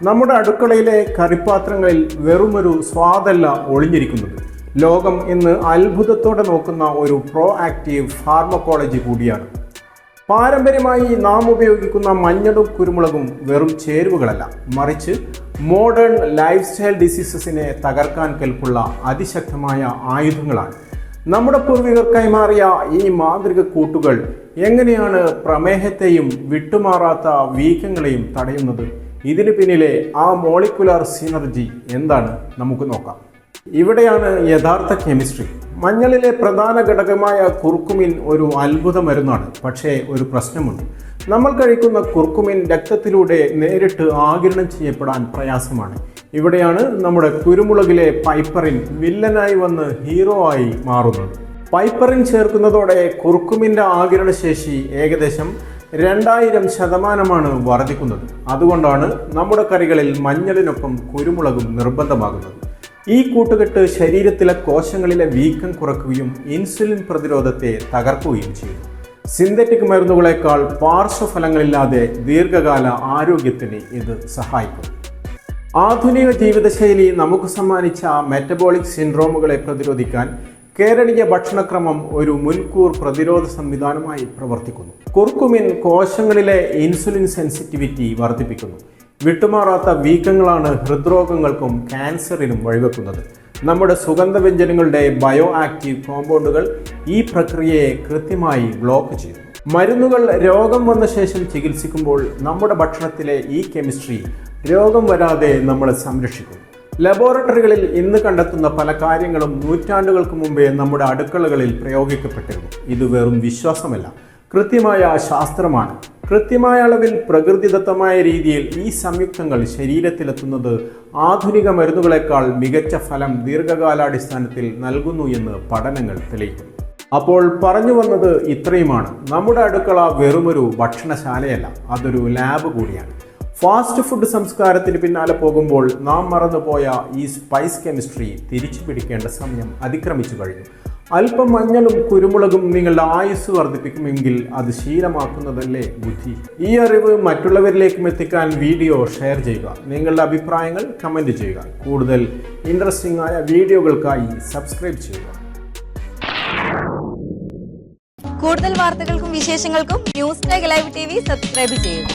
നമ്മുടെ അടുക്കളയിലെ കറിപ്പാത്രങ്ങളിൽ വെറുമൊരു സ്വാദല്ല ഒളിഞ്ഞിരിക്കുന്നത്. ലോകം ഇന്ന് അത്ഭുതത്തോടെ നോക്കുന്ന ഒരു പ്രോ ആക്റ്റീവ് ഫാർമക്കോളജി കൂടിയാണ്. പാരമ്പര്യമായി നാം ഉപയോഗിക്കുന്ന മഞ്ഞളും കുരുമുളകും വെറും ചേരുവകളല്ല, മറിച്ച് മോഡേൺ ലൈഫ് സ്റ്റൈൽ ഡിസീസസിനെ തകർക്കാൻ കെൽപ്പുള്ള അതിശക്തമായ ആയുധങ്ങളാണ്. നമ്മുടെ പൂർവികർ കൈമാറിയ ഈ മാന്ത്രിക കൂട്ടുകൾ എങ്ങനെയാണ് പ്രമേഹത്തെയും വിട്ടുമാറാത്ത വീക്കങ്ങളെയും തടയുന്നത്? ഇതിന് പിന്നിലെ ആ മോളിക്കുലാർ സിനർജി എന്താണ്? നമുക്ക് നോക്കാം. ഇവിടെയാണ് യഥാർത്ഥ കെമിസ്ട്രി. മഞ്ഞളിലെ പ്രധാന ഘടകമായ കുർക്കുമിൻ ഒരു അത്ഭുത മരുന്നാണ്. പക്ഷേ ഒരു പ്രശ്നമുണ്ട്. നമ്മൾ കഴിക്കുന്ന കുർക്കുമിൻ രക്തത്തിലൂടെ നേരിട്ട് ആഗിരണം ചെയ്യപ്പെടാൻ പ്രയാസമാണ്. ഇവിടെയാണ് നമ്മുടെ കുരുമുളകിലെ പൈപ്പറിൻ വില്ലനായി വന്ന് ഹീറോ ആയി മാറുന്നത്. പൈപ്പറിൻ ചേർക്കുന്നതോടെ കുർക്കുമിൻ്റെ ആഗിരണശേഷി ഏകദേശം 2000% വർദ്ധിക്കുന്നത്. അതുകൊണ്ടാണ് നമ്മുടെ കറികളിൽ മഞ്ഞളിനൊപ്പം കുരുമുളകും നിർബന്ധമാകുന്നത്. ഈ കൂട്ടുകെട്ട് ശരീരത്തിലെ കോശങ്ങളിലെ വീക്കം കുറയ്ക്കുകയും ഇൻസുലിൻ പ്രതിരോധത്തെ തകർക്കുകയും ചെയ്യും. സിന്തറ്റിക് മരുന്നുകളേക്കാൾ പാർശ്വഫലങ്ങളില്ലാതെ ദീർഘകാല ആരോഗ്യത്തിന് ഇത് സഹായിക്കും. ആധുനിക ജീവിതശൈലി നമുക്ക് സമ്മാനിച്ച മെറ്റബോളിക് സിൻഡ്രോമുകളെ പ്രതിരോധിക്കാൻ കേരളീയ ഭക്ഷണക്രമം ഒരു മുൻകൂർ പ്രതിരോധ സംവിധാനമായി പ്രവർത്തിക്കുന്നു. കുർക്കുമിൻ കോശങ്ങളിലെ ഇൻസുലിൻ സെൻസിറ്റിവിറ്റി വർദ്ധിപ്പിക്കുന്നു. വിട്ടുമാറാത്ത വീക്കങ്ങളാണ് ഹൃദ്രോഗങ്ങൾക്കും ക്യാൻസറിനും വഴിവെക്കുന്നത്. നമ്മുടെ സുഗന്ധവ്യഞ്ജനങ്ങളുടെ ബയോ ആക്റ്റീവ് കോമ്പൗണ്ടുകൾ ഈ പ്രക്രിയയെ കൃത്യമായി ബ്ലോക്ക് ചെയ്യുന്നു. മരുന്നുകൾ രോഗം വന്ന ശേഷം ചികിത്സിക്കുമ്പോൾ നമ്മുടെ ഭക്ഷണത്തിലെ ഈ കെമിസ്ട്രി രോഗം വരാതെ നമ്മളെ സംരക്ഷിക്കും. ലബോറട്ടറികളിൽ ഇന്ന് കണ്ടെത്തുന്ന പല കാര്യങ്ങളും നൂറ്റാണ്ടുകൾക്ക് മുമ്പേ നമ്മുടെ അടുക്കളകളിൽ പ്രയോഗിക്കപ്പെട്ടിരുന്നു. ഇത് വെറും വിശ്വാസമല്ല, കൃത്യമായ ശാസ്ത്രമാണ്. കൃത്യമായ അളവിൽ പ്രകൃതിദത്തമായ രീതിയിൽ ഈ സംയുക്തങ്ങൾ ശരീരത്തിലെത്തുന്നത് ആധുനിക മരുന്നുകളെക്കാൾ മികച്ച ഫലം ദീർഘകാലാടിസ്ഥാനത്തിൽ നൽകുന്നു എന്ന് പഠനങ്ങൾ തെളിയിക്കുന്നു. അപ്പോൾ പറഞ്ഞു വന്നത് ഇത്രയുമാണ്. നമ്മുടെ അടുക്കള വെറുമൊരു ഭക്ഷണശാലയല്ല, അതൊരു ലാബ് കൂടിയാണ്. ഫാസ്റ്റ് ഫുഡ് സംസ്കാരത്തിന് പിന്നാലെ പോകുമ്പോൾ നാം മറന്നുപോയ ഈ സ്പൈസ് കെമിസ്ട്രി തിരിച്ചു പിടിക്കേണ്ട സമയം അതിക്രമിച്ചു കഴിഞ്ഞു. അല്പം മഞ്ഞളും കുരുമുളകും നിങ്ങളുടെ ആയുസ് വർദ്ധിപ്പിക്കുമെങ്കിൽ അത് ശീലമാക്കുന്നതല്ലേ ബുദ്ധി. ഈ അറിവ് മറ്റുള്ളവരിലേക്കും എത്തിക്കാൻ വീഡിയോ ഷെയർ ചെയ്യുക. നിങ്ങളുടെ അഭിപ്രായങ്ങൾ കമൻറ്റ് ചെയ്യുക. കൂടുതൽ ഇൻട്രസ്റ്റിംഗ് ആയ വീഡിയോകൾക്കായി സബ്സ്ക്രൈബ് ചെയ്യുക. കൂടുതൽ വാർത്തകൾക്കും വിശേഷങ്ങൾക്കും ന്യൂസ് ടൈഗ് ലൈവ് TV സബ്സ്ക്രൈബ് ചെയ്യുക.